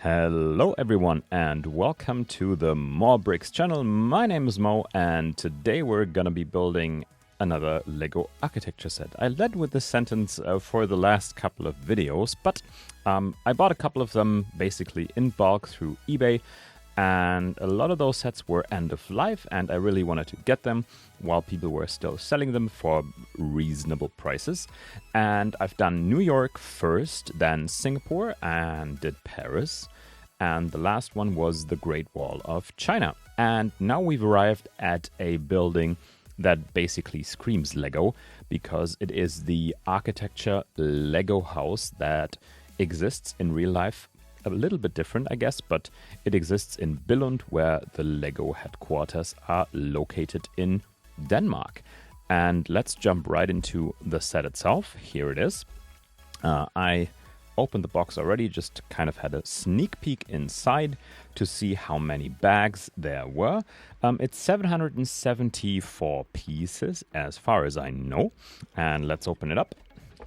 Hello everyone and welcome to the Mo.re.Bricks channel. My name is Mo and today we're gonna be building another Lego architecture set. I led with this sentence for the last couple of videos, but I bought a couple of them basically in bulk through eBay, and a lot of those sets were end of life and I really wanted to get them while people were still selling them for reasonable prices. And I've done New York first, then Singapore, and did Paris. And the last one was the Great Wall of China. And now we've arrived at a building that basically screams Lego, because it is the architecture Lego house that exists in real life. A little bit different, I guess, but it exists in Billund, where the Lego headquarters are located in Denmark. And let's jump right into the set itself. Here it is. I opened the box already, just kind of had a sneak peek inside to see how many bags there were. It's 774 pieces as far as I know. And let's open it up.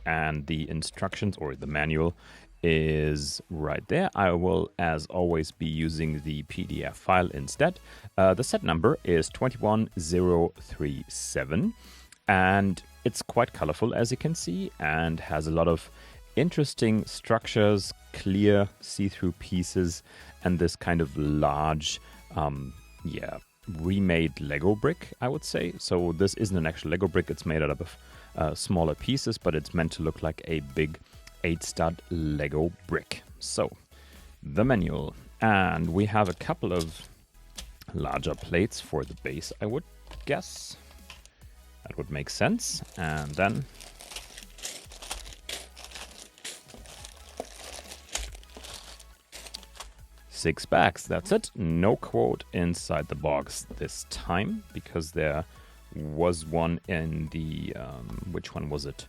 And the instructions, or the manual, is right there. I will, as always, be using the PDF file instead. The set number is 21037, and it's quite colorful, as you can see, and has a lot of interesting structures, clear see-through pieces, and this kind of large, remade Lego brick, I would say. So this isn't an actual Lego brick, it's made out of smaller pieces, but it's meant to look like a big 8-stud Lego brick. So, the manual. And we have a couple of larger plates for the base, I would guess. That would make sense. And then six bags. That's it. No quote inside the box this time, because there was one in the... which one was it?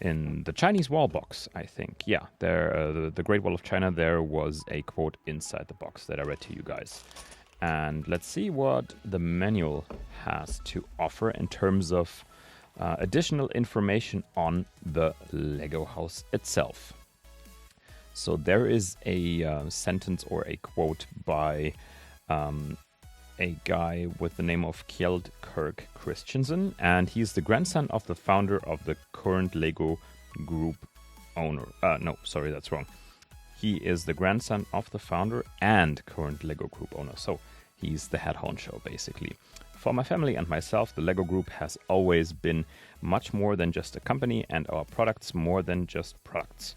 In the Chinese wall box, I think. Yeah, there, the Great Wall of China, there was a quote inside the box that I read to you guys. And let's see what the manual has to offer in terms of additional information on the Lego house itself. So there is a sentence or a quote by a guy with the name of Kjeld Kirk Christensen, and he's the grandson of the founder of the current Lego Group owner. No, sorry, that's wrong. He is the grandson of the founder and current Lego Group owner, so he's the head honcho, basically. For my family and myself, the Lego Group has always been much more than just a company, and our products more than just products.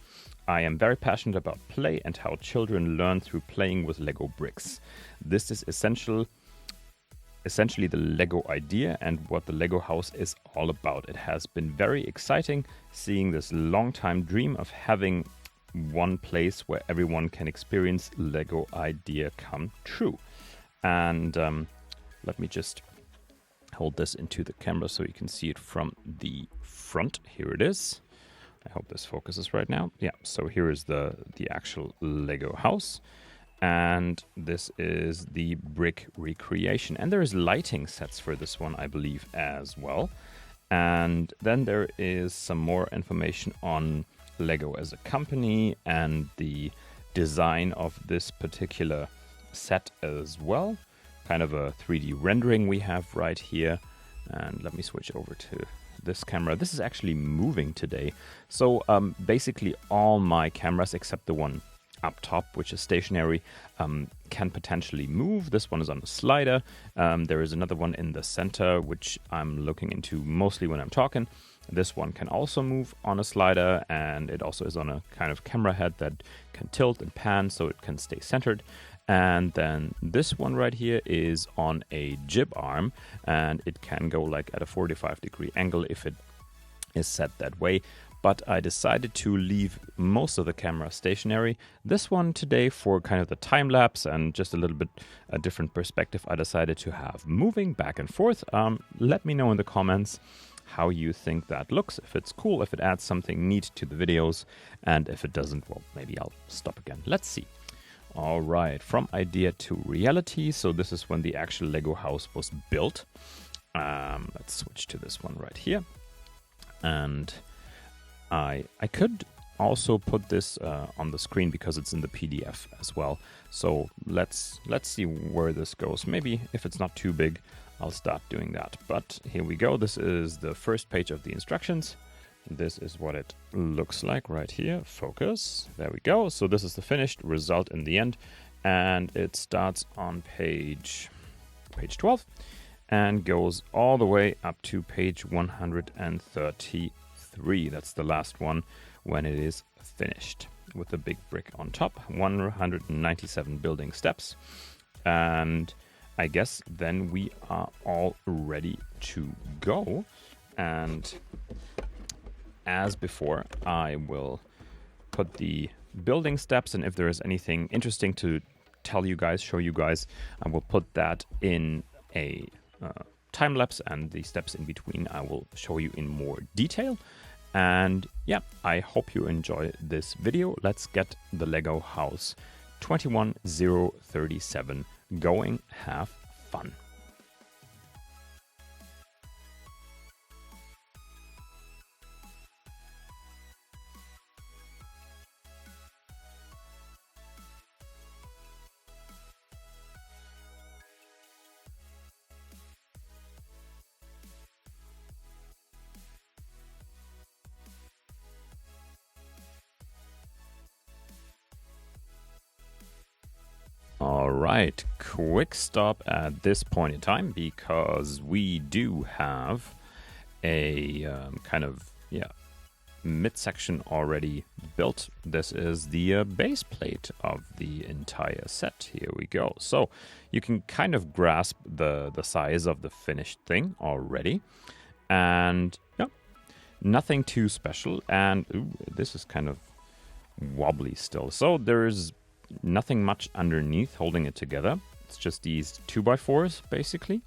I am very passionate about play and how children learn through playing with Lego bricks. This is essentially the Lego idea and what the Lego house is all about. It has been very exciting seeing this long-time dream of having one place where everyone can experience Lego idea come true. And let me just hold this into the camera so you can see it from the front. Here it is. I hope this focuses right now. Yeah, so here is the actual Lego house. And this is the brick recreation. And there is lighting sets for this one, I believe, as well. And then there is some more information on Lego as a company and the design of this particular set as well. Kind of a 3D rendering we have right here. And let me switch over to this camera. This is actually moving today. So basically all my cameras, except the one up top, which is stationary, can potentially move. This one is on a slider. There is another one in the center, which I'm looking into mostly when I'm talking. This one can also move on a slider, and it also is on a kind of camera head that can tilt and pan so it can stay centered. And then this one right here is on a jib arm, and it can go like at a 45-degree angle if it is set that way. But I decided to leave most of the camera stationary. This one today, for kind of the time lapse and just a little bit a different perspective, I decided to have moving back and forth. Let me know in the comments how you think that looks, if it's cool, if it adds something neat to the videos, and if it doesn't, well, maybe I'll stop again. Let's see. All right, from idea to reality. So this is when the actual Lego house was built. Let's switch to this one right here. And I could also put this on the screen because it's in the PDF as well. So let's see where this goes. Maybe if it's not too big, I'll start doing that. But here we go. This is the first page of the instructions. This is what it looks like right here. Focus. There we go. So this is the finished result in the end. And it starts on page 12 and goes all the way up to page 133. That's the last one when it is finished with the big brick on top. 197 building steps. And I guess then we are all ready to go. And as before, I will put the building steps, and if there is anything interesting to tell you guys, show you guys, I will put that in a time lapse, and the steps in between I will show you in more detail. And yeah, I hope you enjoy this video. Let's get the Lego house 21037 going. Have fun. All right, quick stop at this point in time because we do have a kind of midsection already built. This is the base plate of the entire set. Here we go. So you can kind of grasp the size of the finished thing already, and yeah, nothing too special. And ooh, this is kind of wobbly still. So there's nothing much underneath holding it together. It's just these 2x4s basically.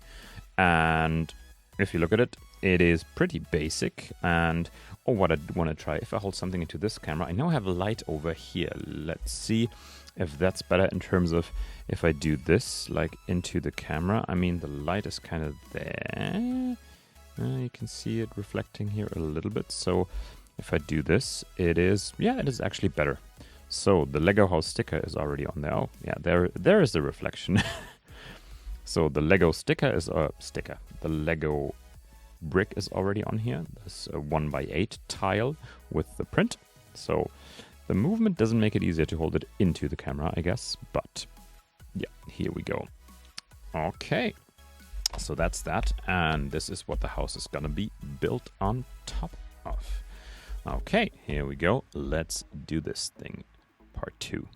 And if you look at it, it is pretty basic. And what I want to try, if I hold something into this camera, I now have a light over here. Let's see if that's better in terms of if I do this like into the camera. I mean, the light is kind of there. You can see it reflecting here a little bit. So if I do this, it is actually better. So the Lego house sticker is already on there. Oh, yeah, there is the reflection. So the Lego sticker is the Lego brick is already on here. There's a 1x8 tile with the print. So the movement doesn't make it easier to hold it into the camera, I guess. But yeah, here we go. Okay, so that's that. And this is what the house is gonna be built on top of. Okay, here we go. Let's do this thing. Part 2.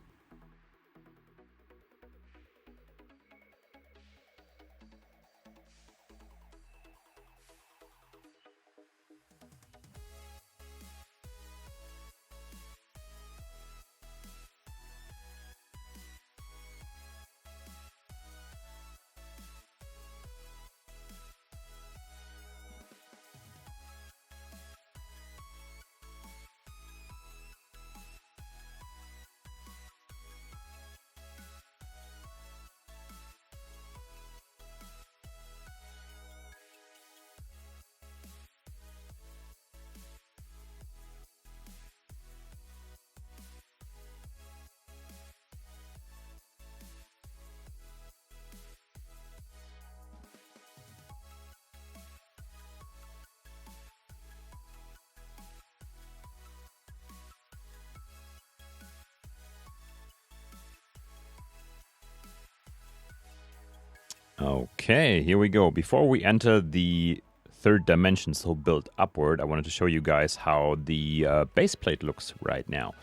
Okay, here we go. Before we enter the third dimension, so build upward, I wanted to show you guys how the base plate looks right now.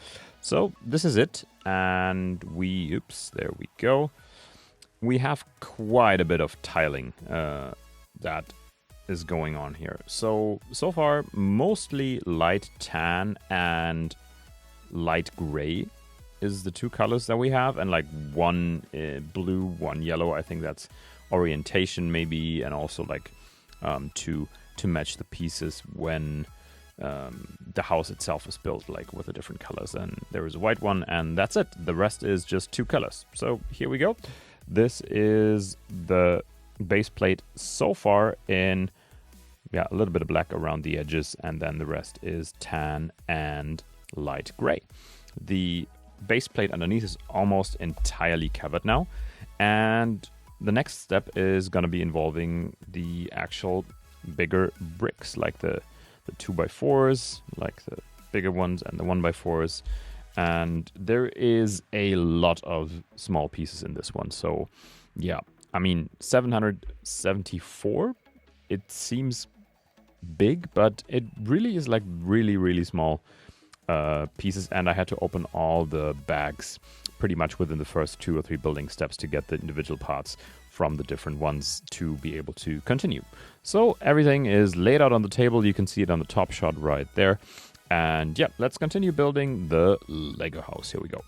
So this is it, and there we go. We have quite a bit of tiling that is going on here. So far, mostly light tan and light gray is the two colors that we have, and like one blue, one yellow. I think that's orientation maybe, and also like to match the pieces when the house itself is built, like with the different colors. And there is a white one, and that's it. The rest is just two colors. So here we go. This is the base plate so far in a little bit of black around the edges, and then the rest is tan and light gray. The base plate underneath is almost entirely covered now, and the next step is going to be involving the actual bigger bricks, like the 2x4s, like the bigger ones, and the 1x4s. And there is a lot of small pieces in this one. So, yeah, I mean, 774, it seems big, but it really is like really, really small pieces. And I had to open all the bags pretty much within the first 2 or 3 building steps to get the individual parts from the different ones to be able to continue. So everything is laid out on the table. You can see it on the top shot right there. And yeah, let's continue building the Lego house. Here we go.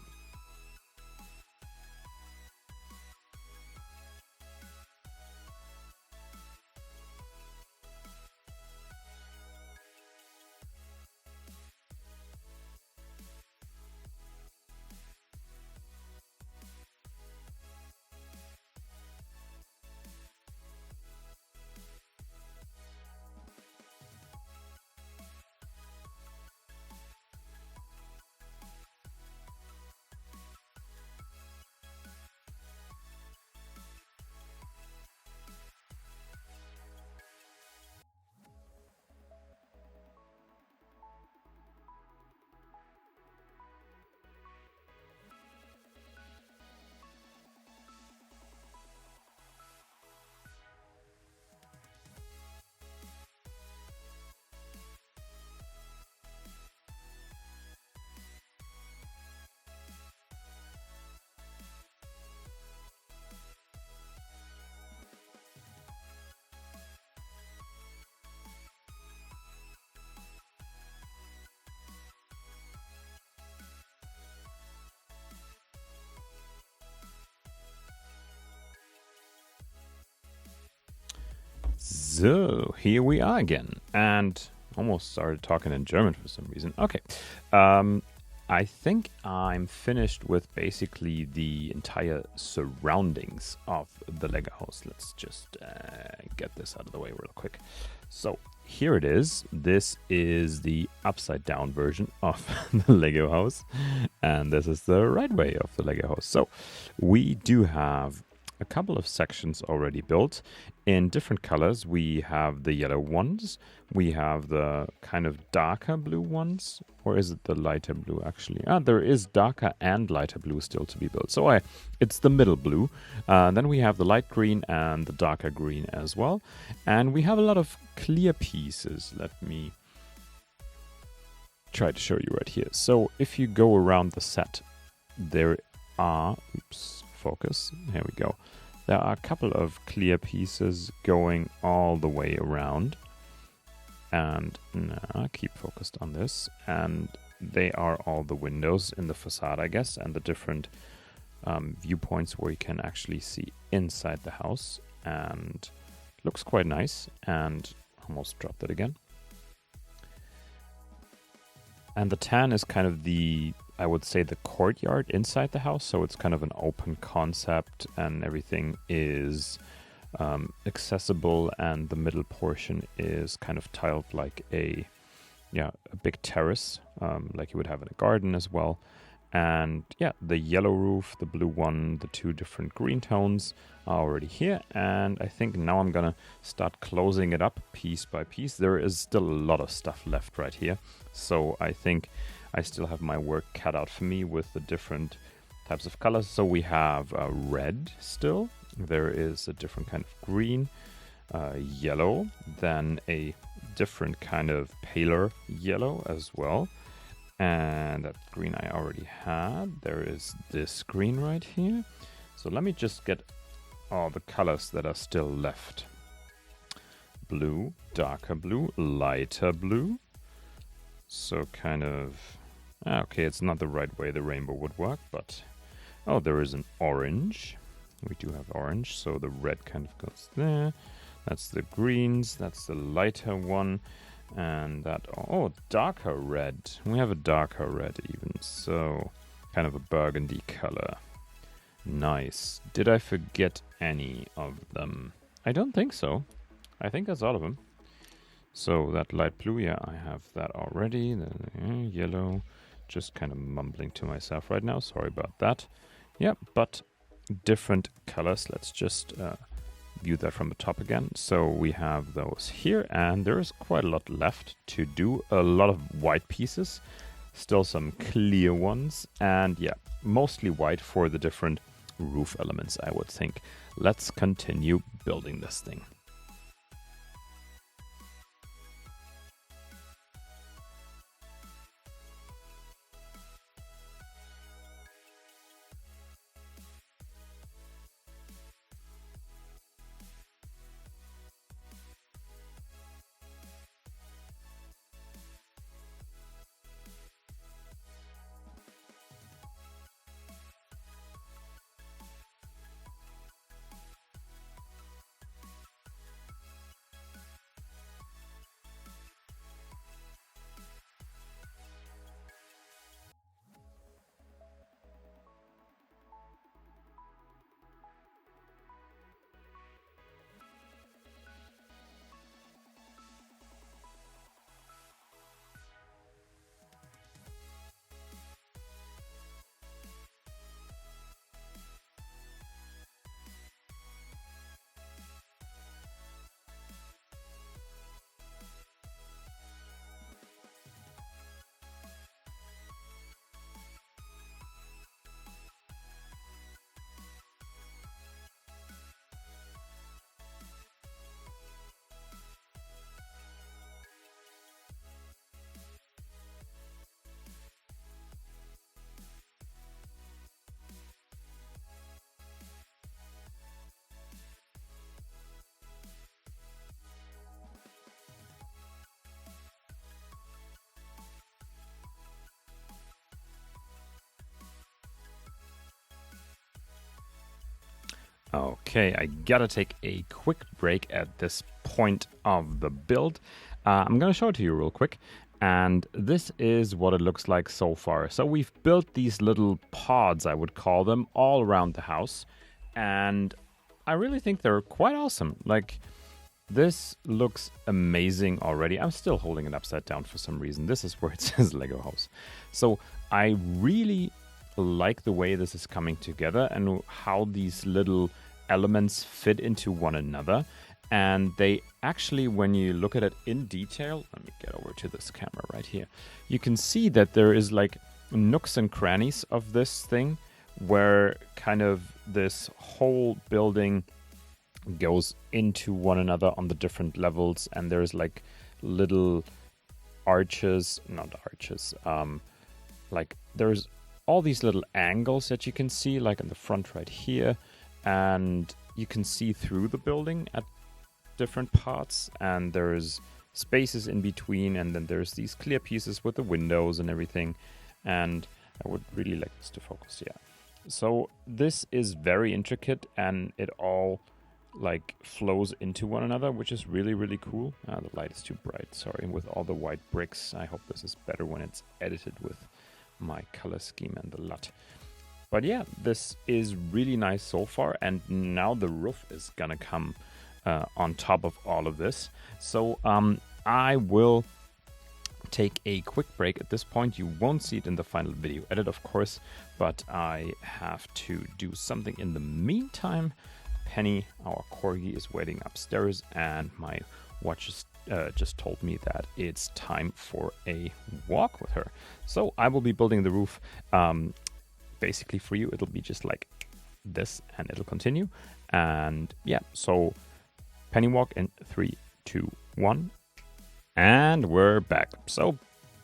So, here we are again, and almost started talking in German for some reason. Okay, I think I'm finished with basically the entire surroundings of the Lego house. Let's just get this out of the way real quick. So, here it is. This is the upside down version of the Lego house, and this is the right way of the Lego house. So, we do have a couple of sections already built in different colors. We have the yellow ones, we have the kind of darker blue ones, or is it the lighter blue actually? There is darker and lighter blue still to be built. So it's the middle blue. Then we have the light green and the darker green as well. And we have a lot of clear pieces. Let me try to show you right here. So if you go around the set, there are, focus, here we go. There are a couple of clear pieces going all the way around. And keep focused on this. And they are all the windows in the facade, I guess, and the different viewpoints where you can actually see inside the house. And looks quite nice. And almost dropped it again. And the tan is kind of I would say the courtyard inside the house. So it's kind of an open concept and everything is accessible, and the middle portion is kind of tiled like a big terrace, like you would have in a garden as well. And yeah, the yellow roof, the blue one, the 2 different green tones are already here. And I think now I'm gonna start closing it up piece by piece. There is still a lot of stuff left right here. So I think I still have my work cut out for me with the different types of colors. So we have red still. There is a different kind of green, yellow, then a different kind of paler yellow as well. And that green I already had. There is this green right here. So let me just get all the colors that are still left. Blue, darker blue, lighter blue. So kind of... okay, it's not the right way the rainbow would work, but... oh, there is an orange. We do have orange, so the red kind of goes there. That's the greens, that's the lighter one. And that, darker red. We have a darker red even, so kind of a burgundy color. Nice. Did I forget any of them? I don't think so. I think that's all of them. So that light blue, yeah, I have that already. The yellow, just kind of mumbling to myself right now. Sorry about that. Yeah, but different colors. Let's just view that from the top again. So we have those here, and there's quite a lot left to do. A lot of white pieces, still some clear ones, and yeah, mostly white for the different roof elements, I would think. Let's continue building this thing. Okay, I gotta take a quick break at this point of the build. I'm gonna show it to you real quick, and this is what it looks like so far. So we've built these little pods, I would call them, all around the house, and I really think they're quite awesome. Like, this looks amazing already. I'm still holding it upside down for some reason. This is where it says Lego house. So I really like the way this is coming together and how these little elements fit into one another. And they actually, when you look at it in detail, let me get over to this camera right here, you can see that there is like nooks and crannies of this thing where kind of this whole building goes into one another on the different levels, and there's like little arches, not arches, like there's all these little angles that you can see, like in the front right here, and you can see through the building at different parts, and there's spaces in between, and then there's these clear pieces with the windows and everything. And I would really like this to focus, yeah. So this is very intricate, and it all like flows into one another, which is really, really cool. The light is too bright, sorry, with all the white bricks. I hope this is better when it's edited with my color scheme and the LUT. But yeah, this is really nice so far, and now the roof is gonna come on top of all of this. So I will take a quick break at this point. You won't see it in the final video edit, of course, but I have to do something in the meantime. Penny, our corgi, is waiting upstairs, and my watch just told me that it's time for a walk with her. So I will be building the roof. Basically for you, it'll be just like this, and it'll continue. And yeah, so Penny walk in 3, 2, 1. And we're back. So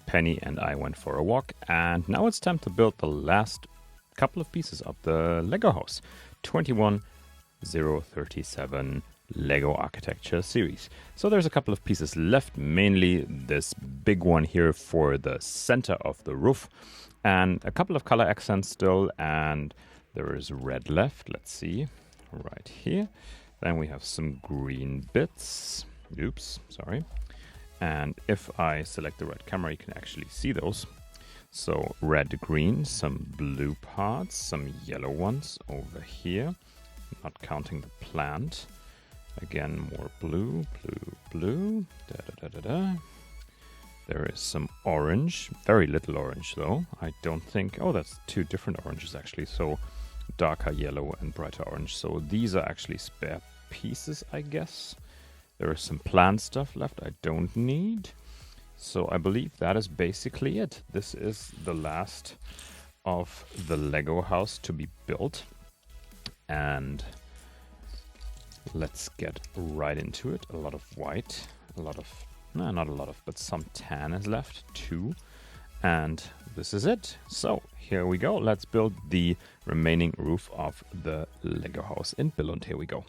Penny and I went for a walk, and now it's time to build the last couple of pieces of the Lego house. 21037 Lego Architecture series. So there's a couple of pieces left, mainly this big one here for the center of the roof, and a couple of color accents still, and there is red left. Let's see, right here. Then we have some green bits. Oops, sorry. And if I select the right camera, you can actually see those. So red, green, some blue parts, some yellow ones over here, not counting the plant. Again, more blue, blue, blue, da da da da da. There is some orange, very little orange though. I don't think, oh, that's two different oranges actually. So darker yellow and brighter orange. So these are actually spare pieces, I guess. There is some plant stuff left I don't need. So I believe that is basically it. This is the last of the Lego house to be built. And let's get right into it. A lot of white, a lot of, no, not a lot of, but some tan is left too. And this is it. So here we go. Let's build the remaining roof of the Lego house in Billund. Here we go.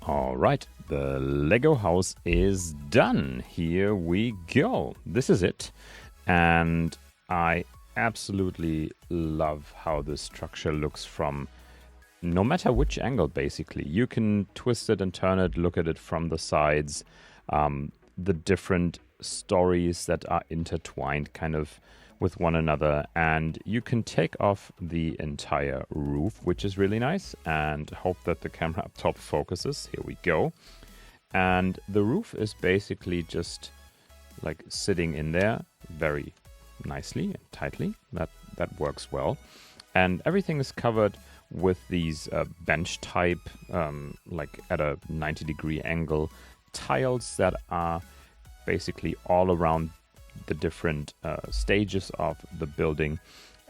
All right, the Lego house is done. Here we go. This is it. And I absolutely love how this structure looks from no matter which angle, basically. You can twist it and turn it, look at it from the sides. The different stories that are intertwined kind of with one another, and you can take off the entire roof, which is really nice, and hope that the camera up top focuses. Here we go. And the roof is basically just like sitting in there very nicely and tightly. That works well. And everything is covered with these bench type, like at a 90-degree angle tiles that are basically all around the different stages of the building.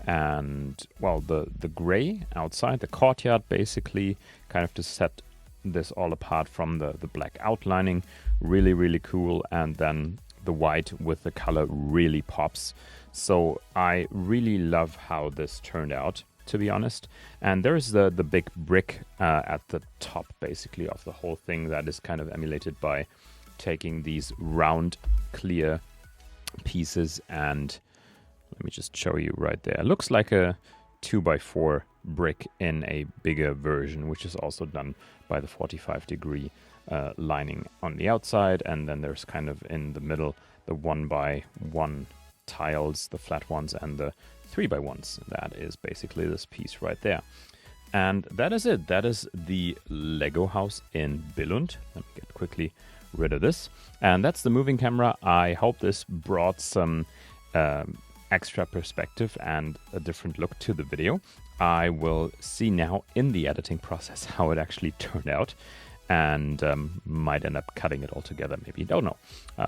And well, the gray outside the courtyard basically kind of to set this all apart from the black outlining. Really cool. And then the white with the color really pops. So I really love how this turned out, to be honest. And there's the big brick at the top basically of the whole thing that is kind of emulated by taking these round clear pieces, and let me just show you right there. It looks like a 2x4 brick in a bigger version, which is also done by the 45-degree lining on the outside. And then there's kind of in the middle the 1x1 tiles, the flat ones, and the 3x1s. That is basically this piece right there. And that is it. That is the Lego house in Billund. Let me get quickly rid of this. And that's the moving camera. I hope this brought some extra perspective and a different look to the video. I will see now in the editing process how it actually turned out, and might end up cutting it all together, maybe, don't know.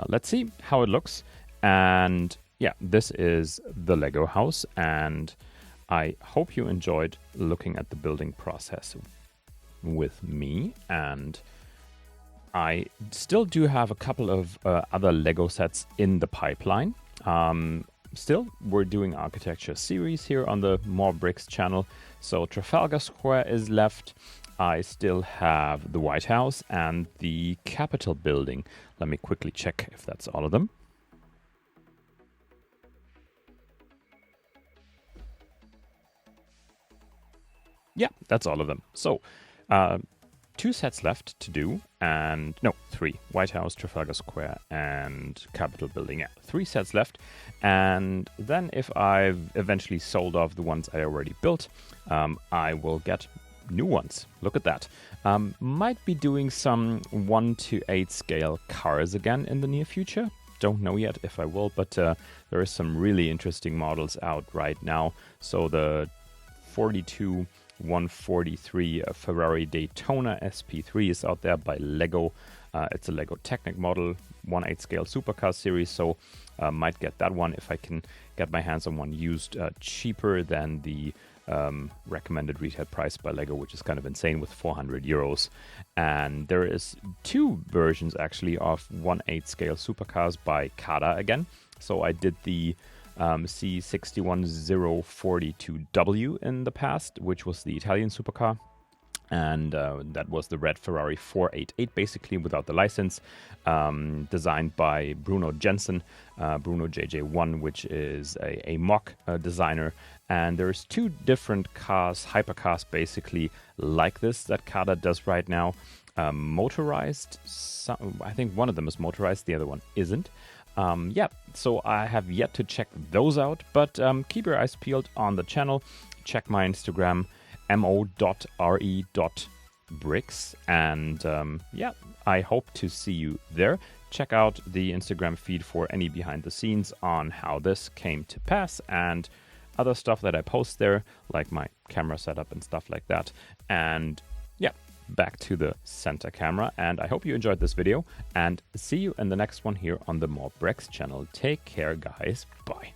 Let's see how it looks. And yeah, this is the Lego house, and I hope you enjoyed looking at the building process with me. And I still do have a couple of other Lego sets in the pipeline. Still, we're doing architecture series here on the Mo.re.Bricks channel. So Trafalgar Square is left. I still have the White House and the Capitol building. Let me quickly check if that's all of them. Yeah, that's all of them. So, 2 sets left to do, and no, 3. White House, Trafalgar Square, and Capitol building. Yeah, 3 sets left. And then if I've eventually sold off the ones I already built, I will get new ones. Look at that. Might be doing some 1:8 scale cars again in the near future. Don't know yet if I will, but there are some really interesting models out right now. So the 143 Ferrari Daytona SP3 is out there by Lego. It's a Lego Technic model, 1/8 scale supercar series, so might get that one if I can get my hands on one used cheaper than the recommended retail price by Lego, which is kind of insane with 400 euros. And there is 2 versions actually of 1/8 scale supercars by Kada again. So I did the C61042W in the past, which was the Italian supercar. And that was the red Ferrari 488, basically without the license, designed by Bruno Jensen, Bruno JJ1, which is a mock designer. And there's 2 different cars, hypercars basically like this that Kada does right now. Motorized, I think one of them is motorized, the other one isn't. So I have yet to check those out, but keep your eyes peeled on the channel. Check my Instagram, Mo.re.Bricks, and I hope to see you there. Check out the Instagram feed for any behind the scenes on how this came to pass and other stuff that I post there, like my camera setup and stuff like that. And back to the center camera, and I hope you enjoyed this video, and see you in the next one here on the Mo.re.Bricks channel. Take care, guys. Bye.